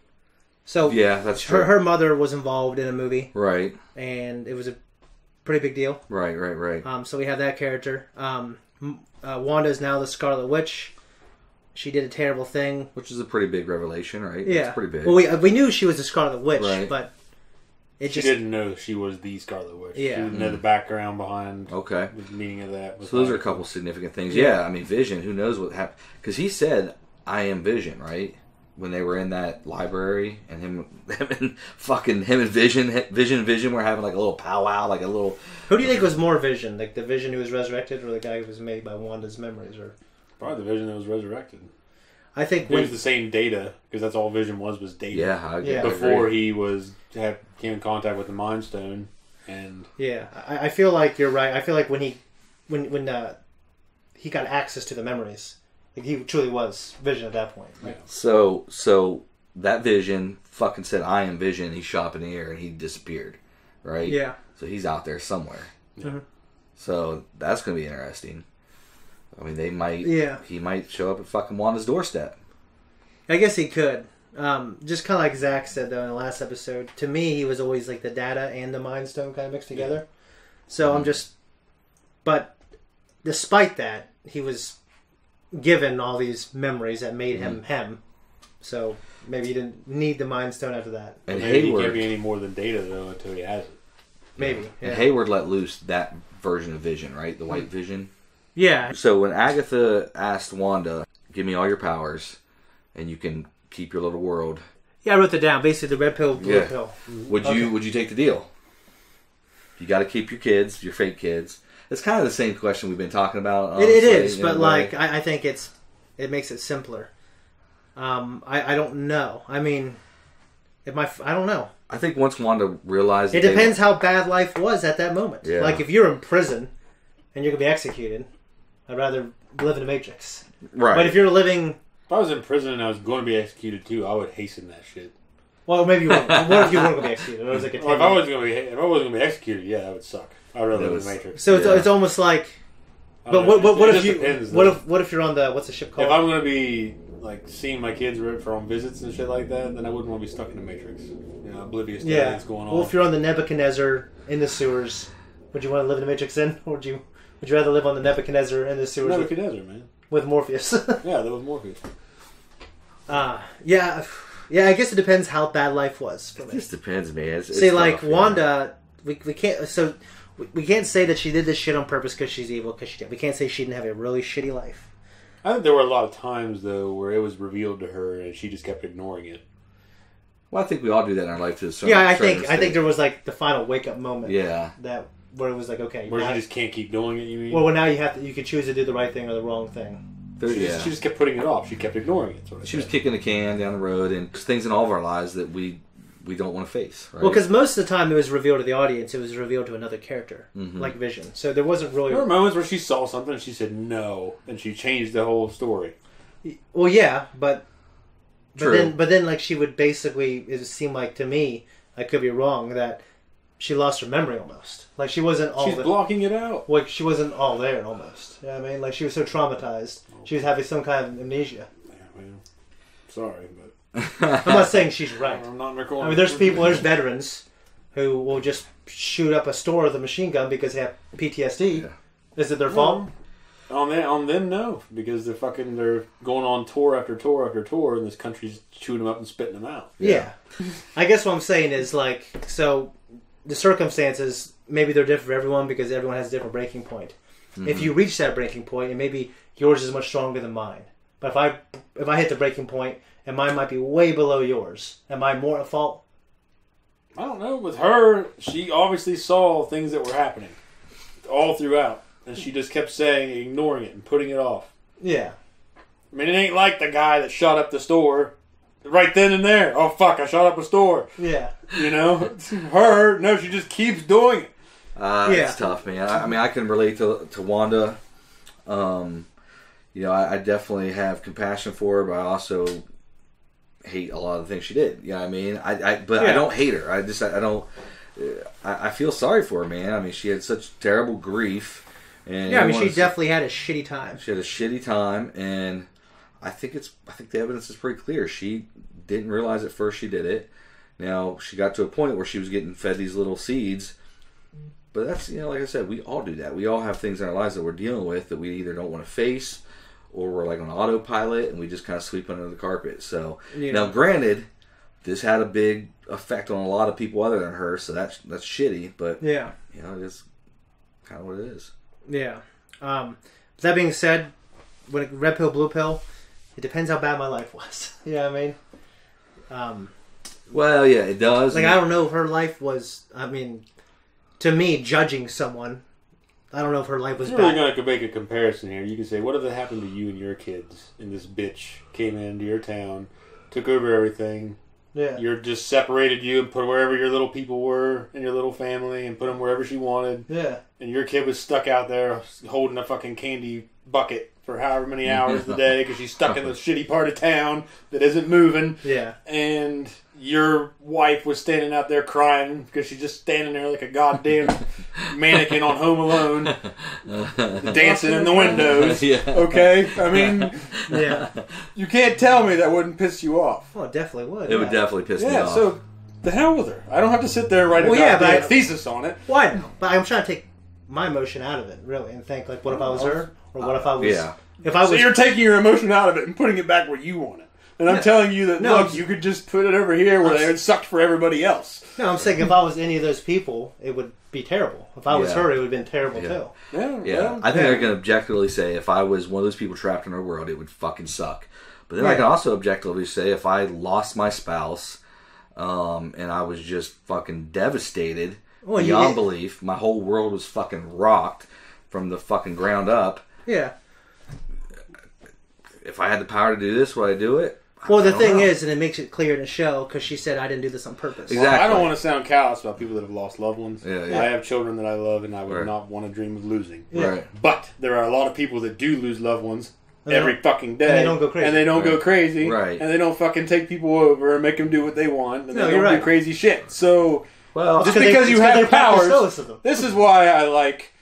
So yeah, that's true. Her mother was involved in a movie, right? And it was a pretty big deal. Right. So we have that character. Wanda is now the Scarlet Witch. She did a terrible thing, which is a pretty big revelation, right? Yeah, it's pretty big. Well, we knew she was the Scarlet Witch, right. but she didn't know she was the Scarlet Witch. Yeah, she didn't know the background behind. Okay, the meaning of that. So those are a couple significant things. Yeah, I mean, Vision. Who knows what happened? Because he said, "I am Vision," right? When they were in that library, and him and Vision were having like a little powwow, like a little. Who do you think was more Vision, like the Vision who was resurrected, or the guy who was made by Wanda's memories, or probably the Vision that was resurrected? I think it was the same data because that's all Vision was data. Yeah, before he came in contact with the Mind Stone, and I feel like you're right. I feel like when he got access to the memories. He truly was Vision at that point. Right? So that Vision fucking said, "I am Vision." He shot up in the air and he disappeared, right? Yeah. So he's out there somewhere. Mm-hmm. So that's going to be interesting. I mean, they might. Yeah. He might show up at fucking Wanda's doorstep. I guess he could. Just kind of like Zach said though in the last episode. To me, he was always like the data and the Mind Stone kind of mixed together. So I'm just. But despite that, he was given all these memories that made him him. So maybe he didn't need the Mind Stone after that. And maybe he can't be any more than data though until he has it. Maybe. Yeah. And Hayward let loose that version of Vision, right? The White Vision. Yeah. So when Agatha asked Wanda, "Give me all your powers, and you can keep your little world." Yeah, I wrote that down. Basically, the red pill, blue pill. Would you take the deal? You got to keep your kids, your fake kids. It's kind of the same question we've been talking about. Honestly, it is, but like I think it makes it simpler. I don't know. I mean, I don't know. I think once Wanda realized, it depends how bad life was at that moment. Yeah. Like if you're in prison and you're gonna be executed, I'd rather live in a matrix. Right. But if you're living, if I was in prison and I was going to be executed too, I would hasten that shit. Well, maybe you wouldn't. What if you weren't going to be executed? It was like if I wasn't going to be executed, yeah, that would suck. I'd rather live in the Matrix. So it's almost like. But what if you? Depends, what if you're on the what's the ship called? If I'm going to be like seeing my kids from visits and shit like that, then I wouldn't want to be stuck in the Matrix. You know, oblivious to what's going on. Well, if you're on the Nebuchadnezzar in the sewers, would you want to live in the Matrix then, or would you rather live on the Nebuchadnezzar in the sewers? Nebuchadnezzar, man. With Morpheus. Yeah, live with Morpheus. Yeah, I guess it depends how bad life was for me. It just depends, man. See, like Wanda, we can't. So we can't say that she did this shit on purpose because she's evil. Because she did. We can't say she didn't have a really shitty life. I think there were a lot of times though where it was revealed to her and she just kept ignoring it. Well, I think we all do that in our life to a certain extent. I think there was like the final wake up moment. Yeah. That where it was like, okay, where you just can't keep doing it. You mean? Well, now you can choose to do the right thing or the wrong thing. She just kept putting it off. She kept ignoring it. She was kicking the can down the road, and there's things in all of our lives that we don't want to face. Right? Well, because most of the time it was revealed to the audience, it was revealed to another character, like Vision. So there wasn't really. There were moments where she saw something and she said no, and she changed the whole story. Well, yeah, but then like she would basically. It seemed like to me, I could be wrong, that she lost her memory almost. Like she wasn't all. She's blocking it out. Like she wasn't all there almost. You know what I mean? Like she was so traumatized. She was having some kind of amnesia. Yeah, man. Sorry, but I'm not saying she's right. I'm not recording. I mean, there's veterans who will just shoot up a store with a machine gun because they have PTSD. Yeah. Is it their fault? On them, no, because they're going on tour after tour after tour, and this country's chewing them up and spitting them out. Yeah. I guess what I'm saying is like, so the circumstances maybe they're different for everyone because everyone has a different breaking point. Mm-hmm. If you reach that breaking point, and maybe yours is much stronger than mine, but if I hit the breaking point and mine might be way below yours, am I more at fault? I don't know. With her, she obviously saw things that were happening all throughout, and she just kept saying, ignoring it and putting it off. Yeah. I mean, it ain't like the guy that shot up the store right then and there. Oh, fuck, I shot up a store. Yeah. You know? Her, no, she just keeps doing it. It's tough, man. I mean, I can relate to Wanda. You know, I definitely have compassion for her, but I also hate a lot of the things she did. You know what I mean? I don't hate her. I feel sorry for her, man. I mean, she had such terrible grief. And yeah, I mean, she definitely had a shitty time. She had a shitty time, and I think the evidence is pretty clear. She didn't realize at first she did it. Now, she got to a point where she was getting fed these little seeds. But that's, like I said, we all do that. We all have things in our lives that we're dealing with that we either don't want to face, or we're like on autopilot and we just kind of sweep under the carpet. So, now granted, this had a big effect on a lot of people other than her, so that's shitty. But, it is kind of what it is. Yeah. That being said, when it, red pill, blue pill, it depends how bad my life was. You know what I mean? Well, yeah, it does. Like, I don't know if her life was, I mean, to me, judging someone, I don't know if her life was You're bad. really going to make a comparison here. You can say, what if it happened to you and your kids, and this bitch came into your town, took over everything, you're just separated you and put wherever your little people were in your little family and put them wherever she wanted. Yeah. And your kid was stuck out there holding a fucking candy bucket for however many hours a day because she's stuck in the shitty part of town that isn't moving. Yeah. And your wife was standing out there crying because she's just standing there like a goddamn mannequin on Home Alone, dancing in the windows. Yeah. Okay? I mean, you can't tell me that wouldn't piss you off. Well, it definitely would. It would definitely piss me off. Yeah, so the hell with her. I don't have to sit there and write a goddamn thesis on it. Why no? But I'm trying to take my emotion out of it, really, and think, like, what if I was her? Or what if I was... Yeah. If I was... So you're taking your emotion out of it and putting it back where you want it. And I'm telling you that, look, you could just put it over here where it sucked for everybody else. No, I'm saying if I was any of those people, it would be terrible. If I was her, it would have been terrible too. Yeah. I think I can objectively say if I was one of those people trapped in our world, it would fucking suck. But then I can also objectively say if I lost my spouse and I was just fucking devastated beyond belief, my whole world was fucking rocked from the fucking ground up. Yeah. If I had the power to do this, would I do it? Well, the thing is, and it makes it clear in the show, because she said, I didn't do this on purpose. Exactly. Well, I don't want to sound callous about people that have lost loved ones. Yeah. I have children that I love, and I would not want to dream of losing. Right. But there are a lot of people that do lose loved ones every fucking day. And they don't go crazy. And they don't go crazy. Right. And they don't fucking take people over and make them do what they want. And No, they you're don't right. do crazy shit. So, well, just because you have powers, stoicism. this is why I like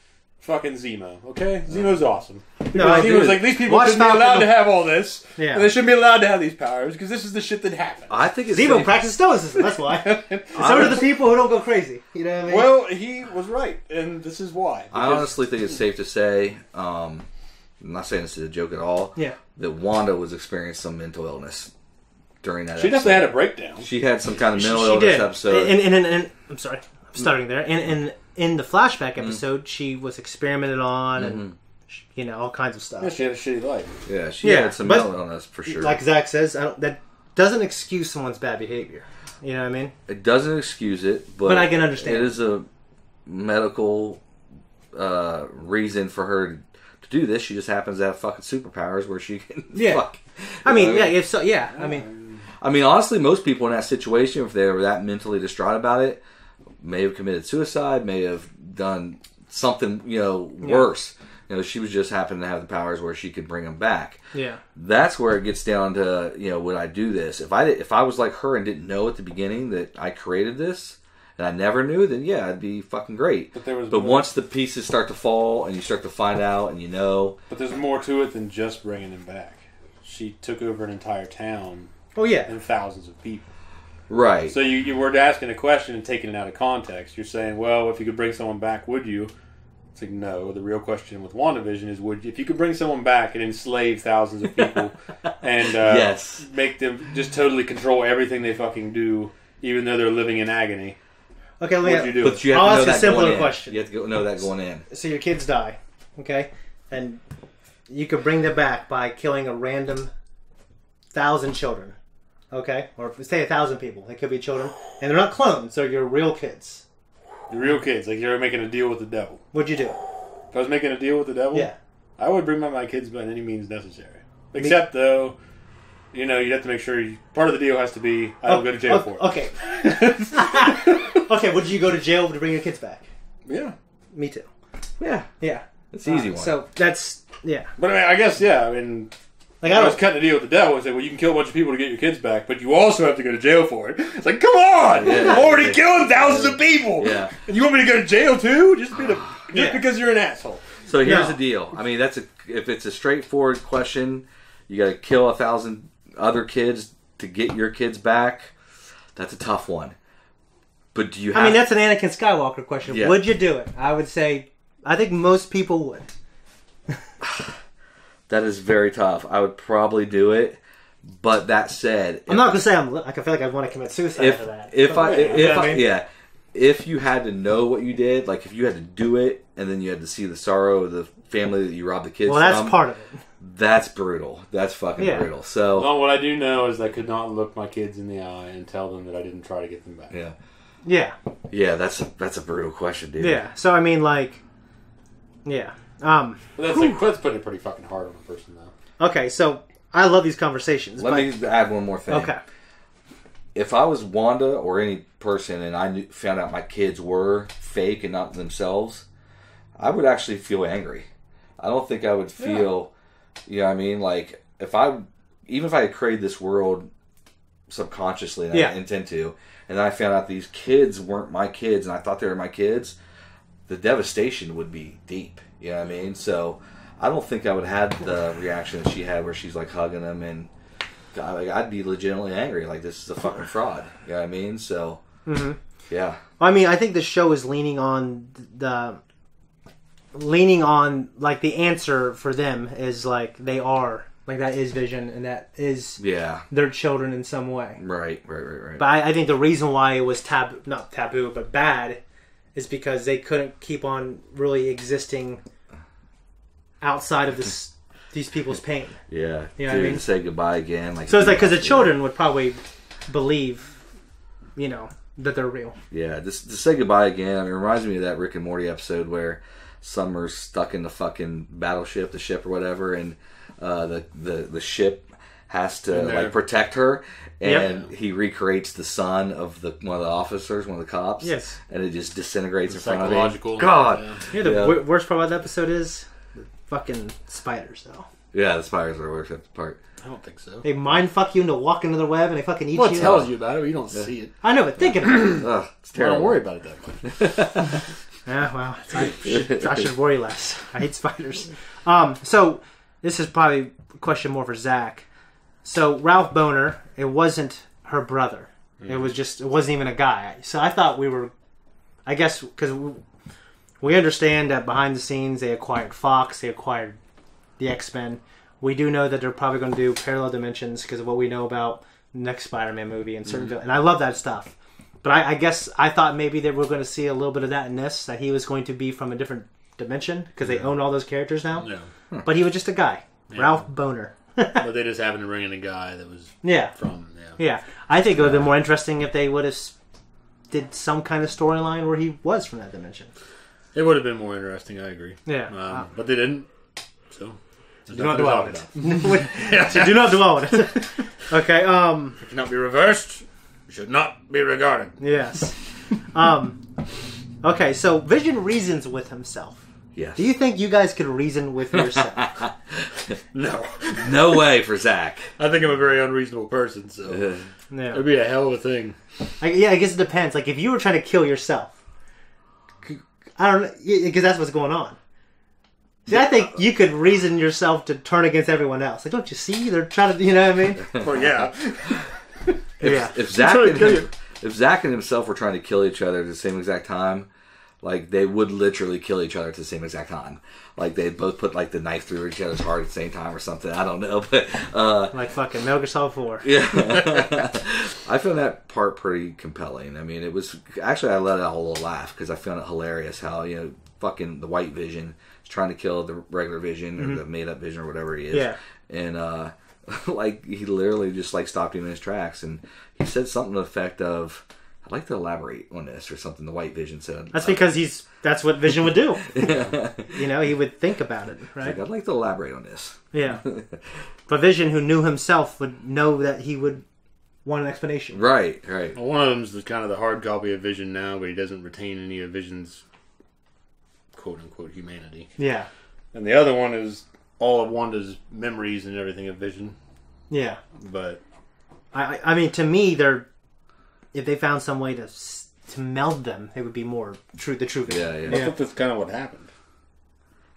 fucking Zemo, okay? Zemo's awesome. No, I Zemo's do. like, these people shouldn't be allowed to have all this. Yeah. And they shouldn't be allowed to have these powers, because this is the shit that happens. I think it's Zemo practices stoicism, that's why. So do the people who don't go crazy. You know what I mean? Well, he was right, and this is why. I honestly think it's safe to say, I'm not saying this is a joke at all, that Wanda was experiencing some mental illness during that She definitely had a breakdown. She had some kind of mental illness episode. And I'm sorry, I'm stuttering there. And in the flashback episode, she was experimented on and, all kinds of stuff. Yeah, she had a shitty life. Yeah, she had some mental illness for sure. Like Zach says, that doesn't excuse someone's bad behavior. You know what I mean? It doesn't excuse it, but I can understand. It is a medical reason for her to do this. She just happens to have fucking superpowers where she can fuck. I mean, if so, I mean, honestly, most people in that situation, if they were that mentally distraught about it, may have committed suicide, may have done something, worse. She was just happening to have the powers where she could bring them back. Yeah. That's where it gets down to, would I do this? If I was like her and didn't know at the beginning that I created this, and I never knew, then yeah, it'd be fucking great. But once the pieces start to fall and you start to find out and But there's more to it than just bringing him back. She took over an entire town. Oh, yeah. And thousands of people. Right. So you were asking a question and taking it out of context. You're saying, well, if you could bring someone back, would you? It's like, no. The real question with WandaVision is, would you? If you could bring someone back and enslave thousands of people and make them just totally control everything they fucking do, even though they're living in agony, okay, what would you do? But you have to know ask that a simpler going in. question. You have to know that going in. So your kids die, okay? And you could bring them back by killing a random 1,000 children. Okay? Or say 1,000 people. They could be children. And they're not clones. They're your real kids. Your real kids. Like you're making a deal with the devil. What'd you do? If I was making a deal with the devil? Yeah. I would bring back my kids by any means necessary. Except, though, you'd have to make sure... part of the deal has to be, I don't go to jail for it. Okay. Okay, would you go to jail to bring your kids back? Yeah. Me too. Yeah. Yeah. It's an easy one. So, that's... Yeah. But I guess, like I was cutting a deal with the devil and said, well, you can kill a bunch of people to get your kids back, but you also have to go to jail for it. It's like, come on! Yeah, I'm already killing thousands of people! Yeah. And you want me to go to jail too? Just because you're an asshole. So here's the deal. I mean, if it's a straightforward question, You got to kill 1,000 other kids to get your kids back. That's a tough one. But do you have... I mean, that's an Anakin Skywalker question. Yeah. Would you do it? I would say, I think most people would. That is very tough. I would probably do it. But that said... I'm not going to say I feel like I'd want to commit suicide after that. If you had to know what you did, like if you had to do it, and then you had to see the sorrow of the family that you robbed the kids well, that's part of it. That's brutal. That's fucking brutal. So, well, what I do know is I could not look my kids in the eye and tell them that I didn't try to get them back. Yeah. That's a brutal question, dude. Yeah. So I mean, like, yeah. But that's putting it pretty fucking hard on a person, though. Okay, so I love these conversations. Let me add one more thing. Okay. If I was Wanda or any person and I found out my kids were fake and not themselves, I would actually feel angry. I don't think I would feel, you know what I mean? Like, even if I had created this world subconsciously, and I intend to, and then I found out these kids weren't my kids and I thought they were my kids, the devastation would be deep. You know what I mean? So I don't think I would have the reaction that she had where she's like hugging them, and I'd be legitimately angry. Like, this is a fucking fraud. You know what I mean? So, yeah. I mean, I think the show is leaning on like the answer for them is like they are like that is Vision and that is their children in some way. Right. But I think the reason why it was not taboo, but bad, is because they couldn't keep on really existing outside of these people's pain. Yeah. You know what I mean? Say goodbye again. Like, so it's like, because the children would probably believe, you know, that they're real. Yeah, to say goodbye again. I mean, it reminds me of that Rick and Morty episode where Summer's stuck in the fucking battleship, the ship or whatever, and the ship has to like protect her, and he recreates the son of one of the officers, one of the cops. Yes, and it just disintegrates in front of him. God, the worst part about the episode is the fucking spiders, though. Yeah, the spiders are the worst part. I don't think so. They mind fuck you into walking into their web, and they fucking eat you. Well, it tells you about it, but you don't see it. I know, but thinking about it. Ugh, it's terrible. Don't worry about it that much. Yeah, well, I should worry less. I hate spiders. So this is probably a question more for Zakk. So Ralph Boner, it wasn't her brother. It wasn't even a guy. So I thought I guess because we understand that behind the scenes they acquired Fox, they acquired the X-Men. We do know that they're probably going to do parallel dimensions because of what we know about the next Spider-Man movie and certain, and I love that stuff. But I guess I thought maybe that we're going to see a little bit of that in this, that he was going to be from a different dimension because they own all those characters now. Yeah. But he was just a guy, Ralph Boner. But they just happened to bring in a guy that was from. Yeah, I think it would have been more interesting if they would have did some kind of storyline where he was from that dimension. It would have been more interesting. I agree. Yeah, but they didn't. So do not dwell on it. So do not dwell on it. Okay. It cannot be reversed. Should not be regarded. Yes. Okay, so Vision reasons with himself. Yes. Do you think you guys could reason with yourself? No. No way for Zakk. I think I'm a very unreasonable person, so it'd be a hell of a thing. I guess it depends. Like, if you were trying to kill yourself, I don't know, because that's what's going on. See, I think you could reason yourself to turn against everyone else. Like, don't you see? They're trying to, you know what I mean? Well, yeah. If Zakk and himself were trying to kill each other at the same exact time, like, they would literally kill each other at the same exact time. Like, they'd both put, like, the knife through each other's heart at the same time or something. I don't know, but... like fucking Metal Gear Solid 4. Yeah. I found that part pretty compelling. I mean, it was... Actually, I let out a little laugh because I found it hilarious how, you know, fucking the White Vision is trying to kill the regular Vision or the made-up Vision or whatever he is. Yeah. And, like, he literally just, like, stopped him in his tracks. And he said something to the effect of... I'd like to elaborate on this or something. The White Vision said. That's because that's what Vision would do. You know, he would think about it, right? Like, I'd like to elaborate on this. Yeah. But Vision, who knew himself, would know that he would want an explanation. Right. Well, one of them's kind of the hard copy of Vision now, but he doesn't retain any of Vision's quote-unquote humanity. Yeah. And the other one is all of Wanda's memories and everything of Vision. Yeah. But... I mean, to me, if they found some way to meld them, it would be more the true Vision. Yeah. I think that's kind of what happened.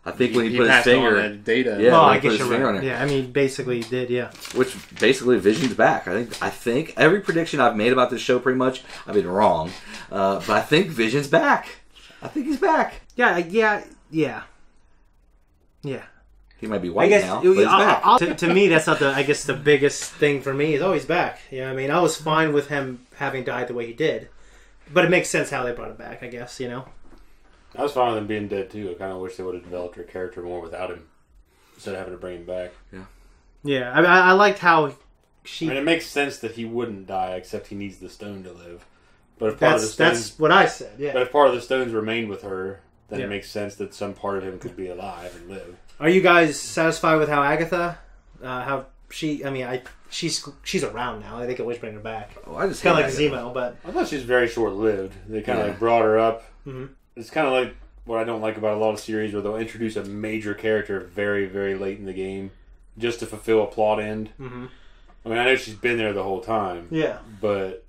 I think when he put his passed on finger, that data. yeah, Oh, when I he put guess his you're finger right. on it. Yeah, I mean, basically he did, yeah. Which basically Vision's back. I think every prediction I've made about this show, pretty much, I've been wrong. But I think Vision's back. I think he's back. Yeah. He might be white now, but he's back. To me, that's not the biggest thing for me is, he's back. You know what I mean? I was fine with him having died the way he did. But it makes sense how they brought it back, I guess, you know? I was fine with him being dead too. I kind of wish they would have developed her character more without him, instead of having to bring him back. Yeah, I mean, I liked how I mean, it makes sense that he wouldn't die, except he needs the stone to live. But if part of the stones, that's what I said, yeah. But if part of the stones remained with her, then Yeah. it makes sense that some part of him could be alive and live. Are you guys satisfied with how Agatha, how she, I mean, she's around now. They can always bring her back. Oh, I just kind of hate like Agatha. Zemo, but I thought she was very short-lived. They kind of like brought her up. Mm-hmm. It's kind of like what I don't like about a lot of series where they'll introduce a major character very, very late in the game just to fulfill a plot end. Mm-hmm. I mean, I know she's been there the whole time. Yeah. But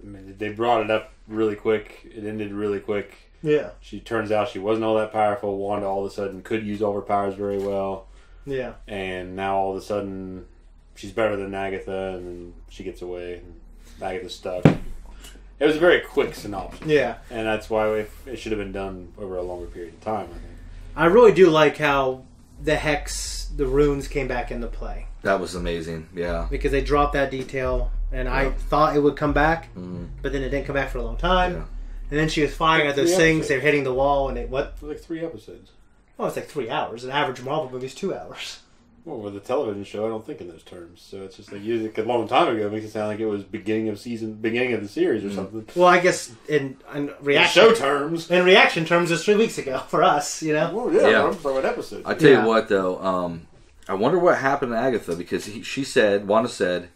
I mean, they brought it up really quick. It ended really quick. Yeah. She turns out she wasn't all that powerful. Wanda all of a sudden could use all her powers very well. Yeah. And now all of a sudden she's better than Agatha, and then she gets away. And Agatha's stuck. It was a very quick synopsis. Yeah. And that's why it should have been done over a longer period of time, I think. I really do like how the hex, the runes came back into play. That was amazing, yeah. Because they dropped that detail, and I thought it would come back, but then it didn't come back for a long time. Yeah. And then she was firing at those things, they're hitting the wall, and it, what? It was like 3 episodes. Well, it's like 3 hours. An average Marvel movie is 2 hours. Well, with a television show, I don't think in those terms. So it's just like a long time ago. It makes it sound like it was beginning of the series or something. Well, I guess in reaction show terms, in reaction terms, it's 3 weeks ago for us. You know. Well, yeah. I'm talking about episodes. I tell you what, though, I wonder what happened to Agatha because Wanda said,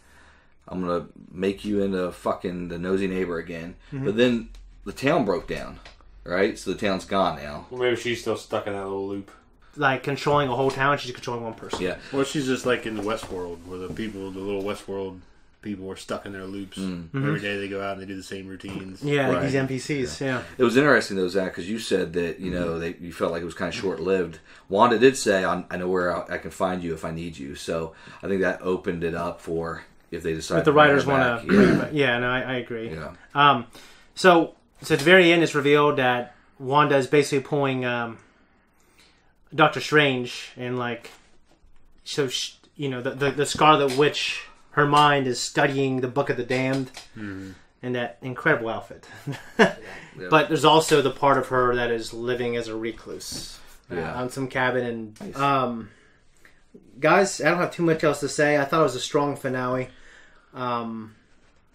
"I'm gonna make you into fucking the nosy neighbor again," but then the town broke down, right? So the town's gone now. Well, maybe she's still stuck in that little loop. Like controlling a whole town, she's controlling one person. Yeah. Well, she's just like in the Westworld, where the little Westworld people are stuck in their loops. Every day they go out and they do the same routines. Yeah, like Right. these NPCs. Yeah. It was interesting though, Zach, because you said that you felt like it was kind of short lived. Wanda did say, "I know where I can find you if I need you." So I think that opened it up for if they decide. If the writers want to bring it back. Yeah, no, I agree. Yeah. So at the very end, it's revealed that Wanda is basically pulling Doctor Strange, and like, so the Scarlet Witch, her mind is studying the Book of the Damned, in that incredible outfit. But there's also the part of her that is living as a recluse on some cabin. And guys, I don't have too much else to say. I thought it was a strong finale. And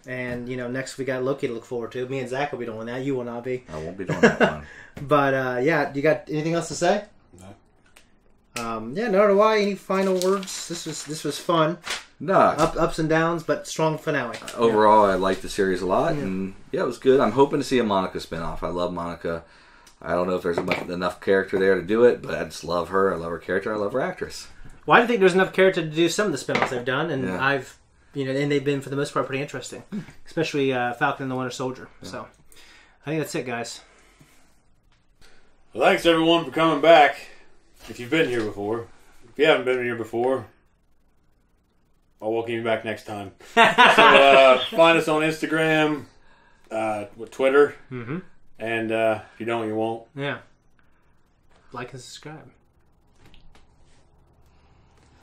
next we got Loki to look forward to. Me and Zach will be doing that. You will not be. I won't be doing that one. But yeah, you got anything else to say? No. Yeah, nor do I. Any final words? This was fun. No. Ups and downs, but strong finale. Overall, I liked the series a lot, and it was good. I'm hoping to see a Monica spinoff. I love Monica. I don't know if there's enough character there to do it, but I just love her. I love her character. I love her actress. Well, I think there's enough character to do some of the spinoffs they've done, and Yeah. and they've been for the most part pretty interesting, especially Falcon and the Winter Soldier. Yeah. So, I think that's it, guys. Well, thanks everyone for coming back. If you've been here before, if you haven't been here before, I'll welcome you back next time. So find us on Instagram, Twitter, and if you don't, you won't. Yeah. Like and subscribe.